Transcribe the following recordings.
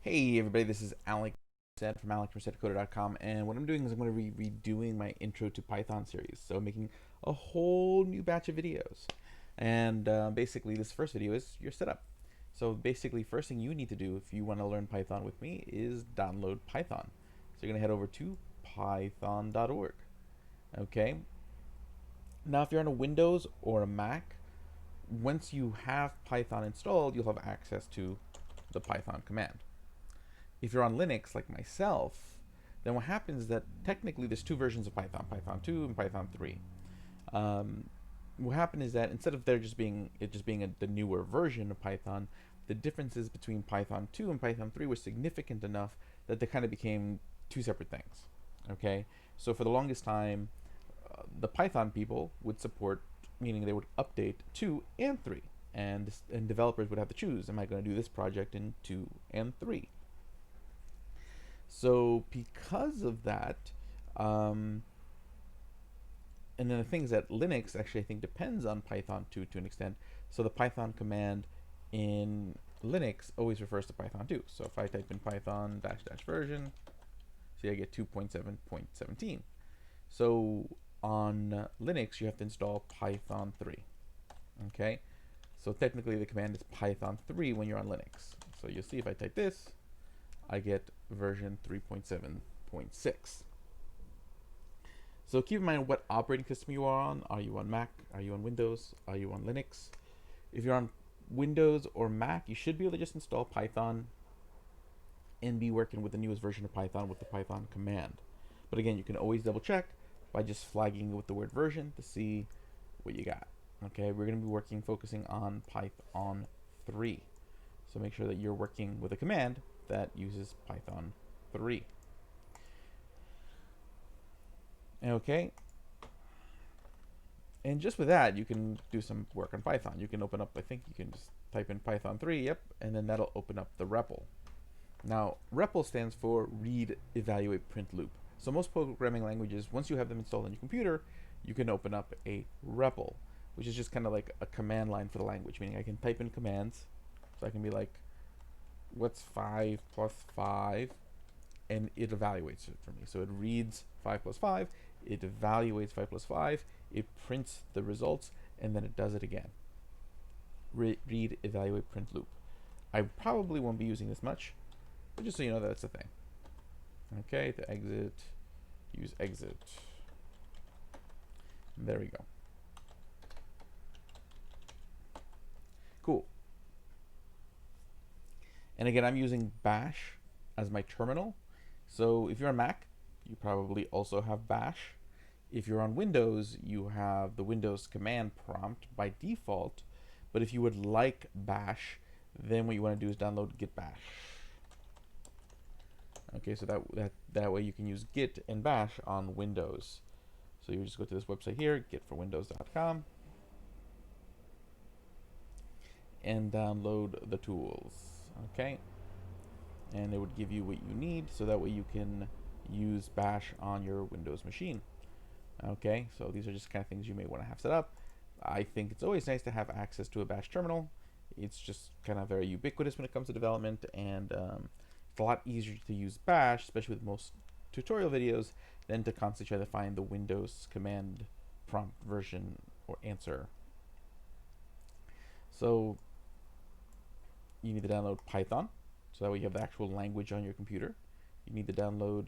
Hey everybody, this is Alec from alecfromsetcoder.com, and what I'm doing is I'm going to be redoing my Intro to Python series. So I'm making a whole new batch of videos. And basically this first video is your setup. So basically first thing you need to do if you want to learn Python with me is download Python. So you're going to head over to python.org. Okay. Now if you're on a Windows or a Mac, once you have Python installed, you'll have access to the Python command. If you're on Linux like myself, then what happens is that technically there's two versions of Python, Python 2 and Python 3. Um, what happened is that instead of there just being the newer version of Python, the differences between Python 2 and Python 3 were significant enough that they kind of became two separate things. Okay, so for the longest time, the Python people would support, meaning they would update 2 and 3, and developers would have to choose: am I going to do this project in 2 and 3? So because of that, um, and then the thing is that Linux actually I think depends on Python 2 to an extent. So the Python command in Linux always refers to Python 2. So if I type in Python dash dash version, see I get 2.7.17. So on Linux you have to install Python 3. Okay, so technically the command is Python 3 when you're on Linux. So you'll see if I type this, I get version 3.7.6. So keep in mind what operating system you are on. Are you on Mac? Are you on Windows? Are you on Linux? If you're on Windows or Mac, you should be able to just install Python and be working with the newest version of Python with the Python command. But again, you can always double check by just flagging with the word version to see what you got. Okay, we're going to be focusing on Python 3. So make sure that you're working with a command that uses Python 3. Okay, and just with that, you can do some work on Python. You can open up, I think you can just type in Python 3, yep, and then that'll open up the REPL. Now, REPL stands for Read, Evaluate, Print Loop. So most programming languages, once you have them installed on your computer, you can open up a REPL, which is just kind of like a command line for the language, meaning I can type in commands. So I can be like, what's 5 plus 5? And it evaluates it for me. So it reads 5 plus 5, it evaluates 5 plus 5, it prints the results, and then it does it again. Read, evaluate, print loop. I probably won't be using this much, but just so you know that's a thing. Okay, to exit, use exit. There we go. Cool. And again, I'm using Bash as my terminal. So if you're on Mac, you probably also have Bash. If you're on Windows, you have the Windows command prompt by default. But if you would like Bash, then what you want to do is download Git Bash. Okay, so that way you can use Git and Bash on Windows. So you just go to this website here, gitforwindows.com, and download the tools. Okay, and it would give you what you need, so that way you can use Bash on your Windows machine. Okay, so these are just kind of things you may want to have set up. I think it's always nice to have access to a Bash terminal. It's just kind of very ubiquitous when it comes to development, and it's a lot easier to use Bash, especially with most tutorial videos, than to constantly try to find the Windows command prompt version or answer. So you need to download Python, so that way you have the actual language on your computer. You need to download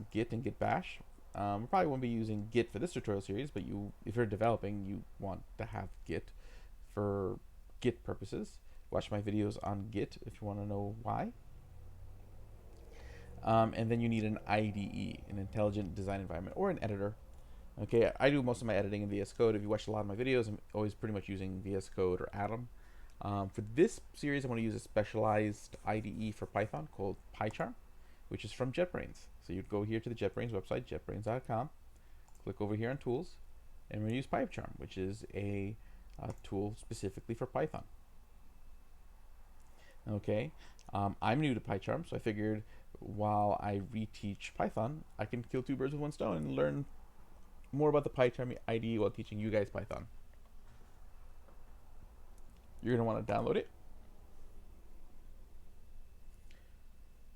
Git and Git Bash. Probably won't be using Git for this tutorial series, but if you're developing, you want to have Git for Git purposes. Watch my videos on Git if you want to know why. And then you need an IDE, an Intelligent Design Environment, or an editor. Okay, I do most of my editing in VS Code. If you watch a lot of my videos, I'm always pretty much using VS Code or Atom. For this series, I'm going to use a specialized IDE for Python called Pycharm, which is from JetBrains. So you'd go here to the JetBrains website, jetbrains.com, click over here on Tools, and we're going to use Pycharm, which is a tool specifically for Python. Okay, I'm new to Pycharm, so I figured while I reteach Python, I can kill two birds with one stone and learn more about the Pycharm IDE while teaching you guys Python. You're going to want to download it.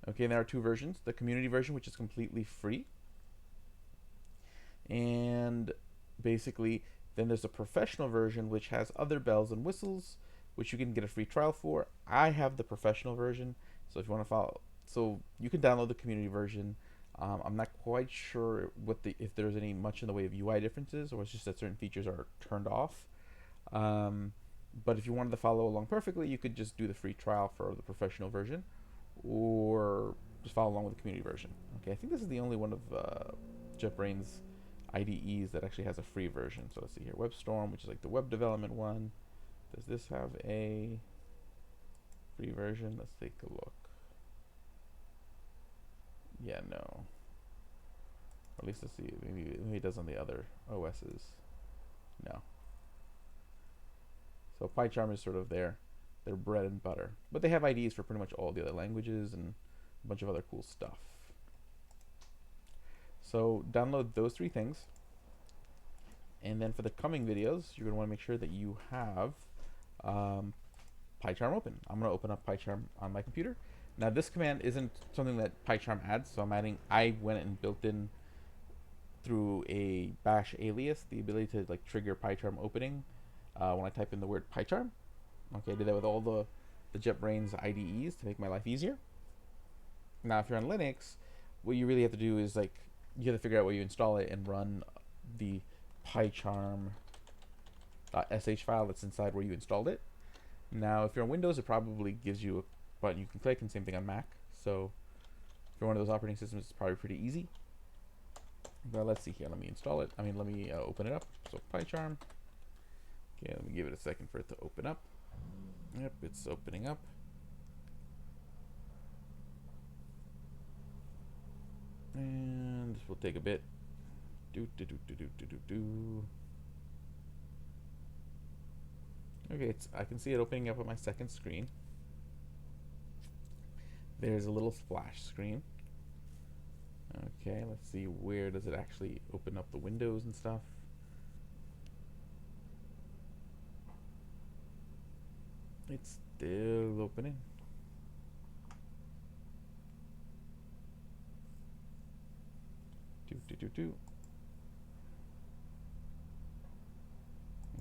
Okay, there are two versions: the community version, which is completely free, and basically then there's a professional version which has other bells and whistles, which you can get a free trial for. I have the professional version, so if you want to follow, so you can download the community version. I'm not quite sure what if there's any much in the way of UI differences, or it's just that certain features are turned off. Um, but if you wanted to follow along perfectly, you could just do the free trial for the professional version, or just follow along with the community version. Okay, I think this is the only one of JetBrains IDEs that actually has a free version. So let's see here, WebStorm, which is like the web development one. Does this have a free version? Let's take a look. Yeah, no. Or at least let's see. Maybe it does on the other OSs. No. So Pycharm is sort of their bread and butter. But they have IDEs for pretty much all the other languages and a bunch of other cool stuff. So download those three things. And then for the coming videos, you're going to want to make sure that you have Pycharm open. I'm going to open up Pycharm on my computer. Now this command isn't something that Pycharm adds, so I went and built in through a bash alias the ability to like trigger Pycharm opening when I type in the word Pycharm. Okay, I did that with all the JetBrains IDEs to make my life easier. Now if you're on Linux, what you really have to do is like you have to figure out where you install it and run the pycharm.sh file that's inside where you installed it. Now if you're on Windows, it probably gives you a button you can click, and same thing on Mac. So if you're one of those operating systems, it's probably pretty easy. But let's see here. Let me install it. Let me open it up. So Pycharm. Okay, let me give it a second for it to open up. Yep, it's opening up. And this will take a bit. Okay, I can see it opening up on my second screen. There's a little splash screen. Okay, let's see, where does it actually open up the windows and stuff? It's still opening.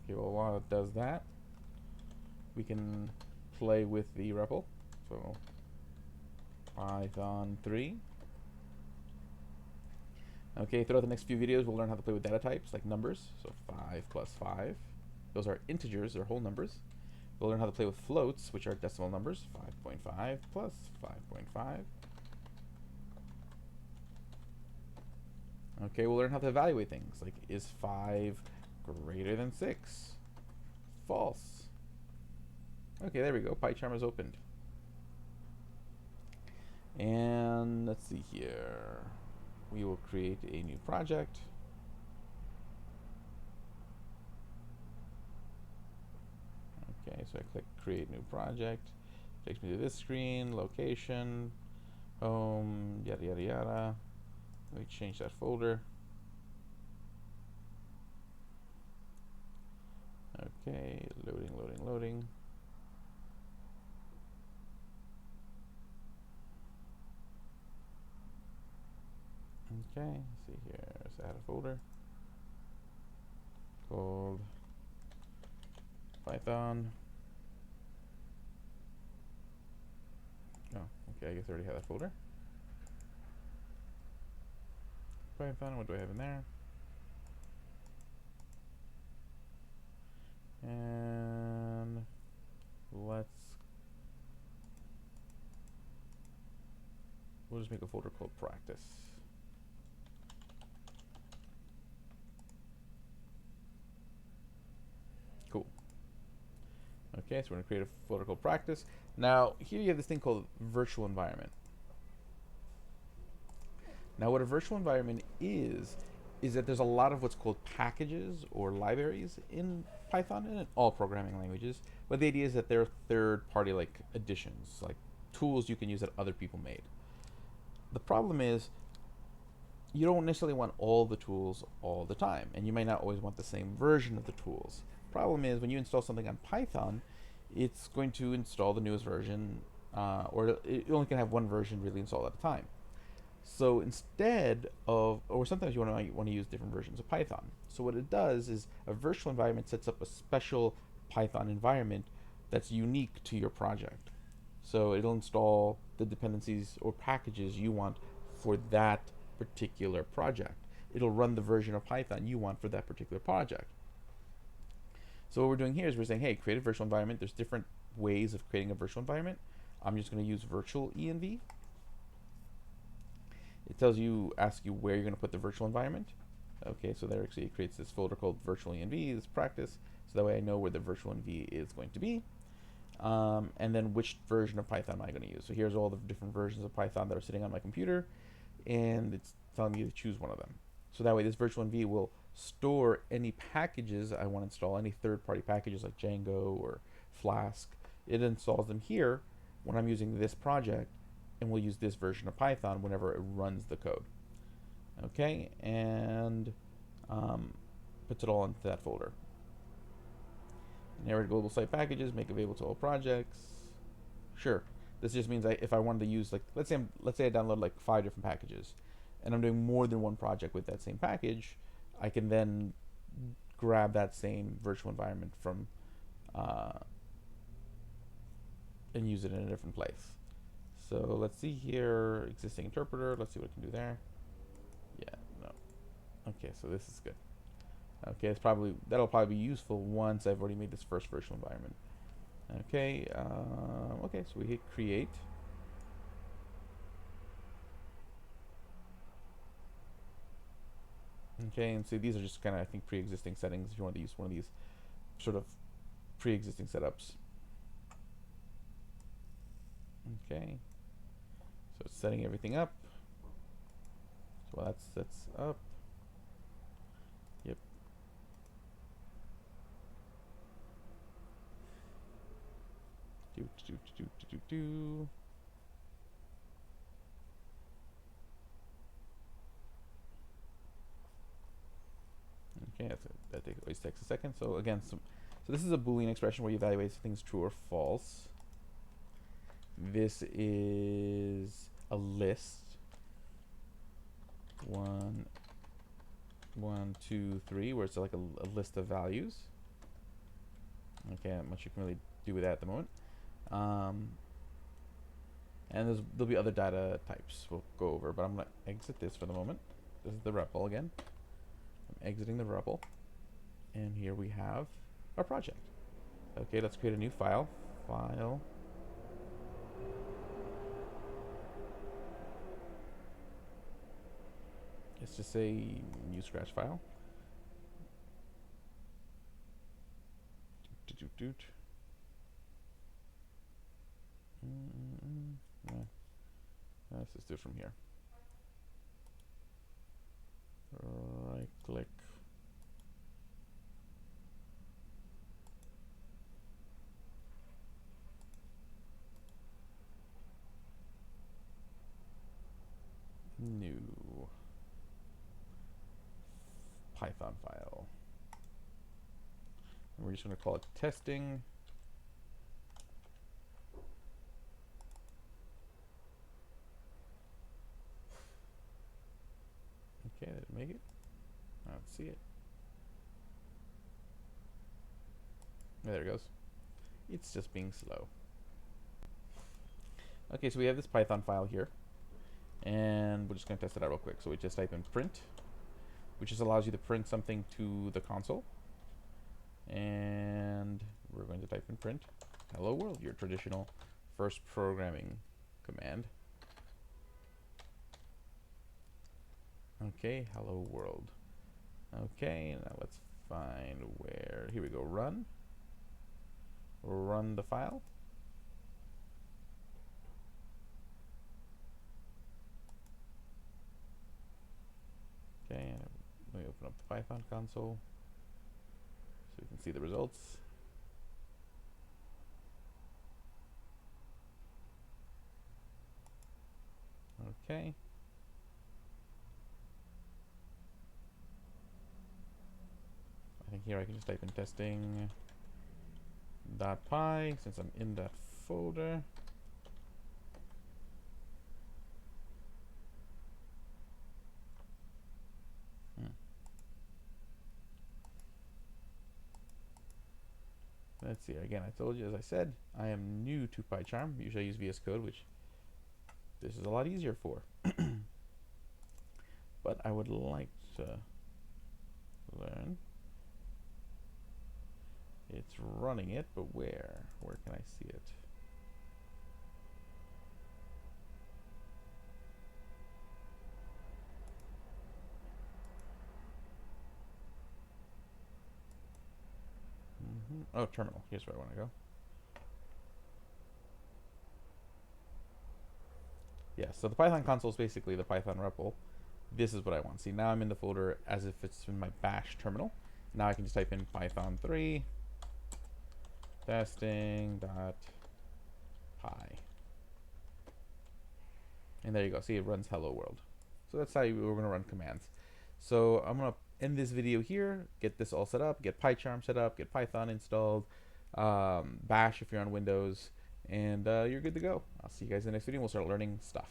Okay, well, while it does that, we can play with the REPL. So Python 3. Okay, throughout the next few videos, we'll learn how to play with data types like numbers. So 5 plus 5. Those are integers, they're whole numbers. We'll learn how to play with floats, which are decimal numbers. 5.5 plus 5.5. Okay, we'll learn how to evaluate things like, is 5 greater than 6? False. Okay, there we go. Pycharm is opened. And let's see here. We will create a new project. Okay, so I click create new project. Takes me to this screen, location, home, yada yada yada. Let me change that folder. Okay, loading, loading, loading. Okay, let's see here. Let's add a folder called Python. Oh, okay, I guess I already have that folder. Python, what do I have in there? And we'll just make a folder called practice. Cool. Okay, so we're going to create a folder called practice. Now, here you have this thing called virtual environment. Now, what a virtual environment is that there's a lot of what's called packages or libraries in Python and in all programming languages. But the idea is that they're third-party like additions, like tools you can use that other people made. The problem is you don't necessarily want all the tools all the time, and you might not always want the same version of the tools. Problem is when you install something on Python, it's going to install the newest version or it only can have one version really installed at a time. So instead of, or sometimes you want to use different versions of Python. So what it does is a virtual environment sets up a special Python environment that's unique to your project. So it'll install the dependencies or packages you want for that particular project. It'll run the version of Python you want for that particular project. So what we're doing here is we're saying, hey, create a virtual environment. There's different ways of creating a virtual environment. I'm just going to use virtual env. It tells you, asks you where you're going to put the virtual environment. Okay, so there actually it creates this folder called virtual env, this practice, so that way I know where the virtual env is going to be. And then which version of Python am I going to use? So here's all the different versions of Python that are sitting on my computer, and it's telling me to choose one of them. So that way this virtual env will store any packages I want to install, any third-party packages like Django or Flask. It installs them here when I'm using this project, and we'll use this version of Python whenever it runs the code. Okay, and puts it all into that folder. Inherit global site packages, make available to all projects. Sure, this just means if I wanted to use, like, let's say I download like 5 different packages, and I'm doing more than one project with that same package, I can then grab that same virtual environment from and use it in a different place. So let's see here, existing interpreter. Let's see what it can do there. Yeah, no. Okay, so this is good. Okay, that'll probably be useful once I've already made this first virtual environment. Okay, okay, so we hit create. Okay, and so these are just kind of, I think, pre-existing settings if you want to use one of these sort of pre-existing setups. Okay, so it's setting everything up. So while that's up, yep. Do. Okay, that always takes a second. So again, so this is a Boolean expression where you evaluate if things true or false. This is a list. 1, 2, 3, where it's like a list of values. Okay, not much you can really do with that at the moment. And there'll be other data types we'll go over, but I'm going to exit this for the moment. This is the REPL again. I'm exiting the REPL, and here we have our project. Okay, let's create a new file. File. Let's just say new scratch file. Let's just do it from here. Right click. New Python file. And we're just going to call it testing. Okay, did it make it? I don't see it. There it goes. It's just being slow. Okay, so we have this Python file here, and we're just going to test it out real quick. So we just type in print, which just allows you to print something to the console. And we're going to type in print hello world, your traditional first programming command. Okay, hello world. Okay, now let's find where, here we go, run the file. Okay, let me open up the Python console so we can see the results. Okay. I think here I can just type in testing.py since I'm in that folder. Let's see. Again, I told you, as I said, I am new to Pycharm. Usually I use VS Code, which this is a lot easier for. But I would like to learn. It's running it, but where? Where can I see it? Oh, terminal. Here's where I want to go. Yeah, so the Python console is basically the Python REPL. This is what I want. See, now I'm in the folder as if it's in my bash terminal. Now I can just type in Python 3 testing.py. And there you go. See, it runs hello world. So that's how we're going to run commands. So I'm going to end this video here, get this all set up, get Pycharm set up, get Python installed, bash if you're on Windows, and you're good to go. I'll see you guys in the next video. We'll start learning stuff.